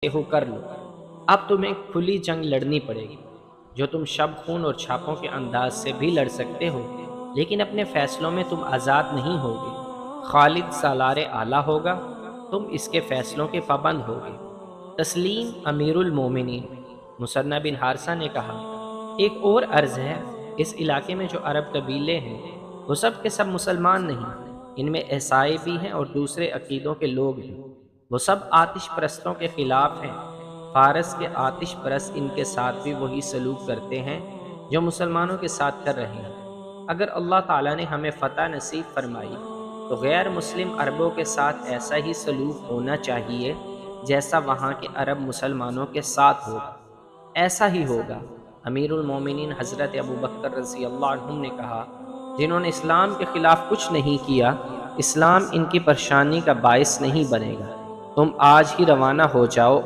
سکتے ہو کر لو، اب تمہیں کھلی جنگ لڑنی پڑے گی، جو تم شب خون اور چھاپوں کے انداز سے بھی لڑ سکتے ہو، لیکن اپنے فیصلوں میں تم آزاد نہیں ہوگے۔ خالد سالار اعلیٰ ہوگا، تم اس کے فیصلوں کے پابند ہوگے۔ تسلیم امیر المومنین۔ مثنى بن حارثہ نے کہا، ایک اور عرض ہے، اس علاقے میں جو عرب قبیلے ہیں وہ سب کے سب مسلمان نہیں، ان میں عیسائی بھی ہیں اور دوسرے عقیدوں کے لوگ ہیں، وہ سب آتش پرستوں کے خلاف ہیں۔ فارس کے آتش پرست ان کے ساتھ بھی وہی سلوک کرتے ہیں جو مسلمانوں کے ساتھ کر رہے ہیں۔ اگر اللہ تعالیٰ نے ہمیں فتح نصیب فرمائی تو غیر مسلم عربوں کے ساتھ ایسا ہی سلوک ہونا چاہیے جیسا وہاں کے عرب مسلمانوں کے ساتھ ہوگا، ایسا ہی ہوگا۔ امیر المومنین حضرت ابوبکر رضی اللہ عنہ نے کہا، جنہوں نے اسلام کے خلاف کچھ نہیں کیا، اسلام ان کی پریشانی کا باعث نہیں بنے گا۔ تم آج ہی روانہ ہو جاؤ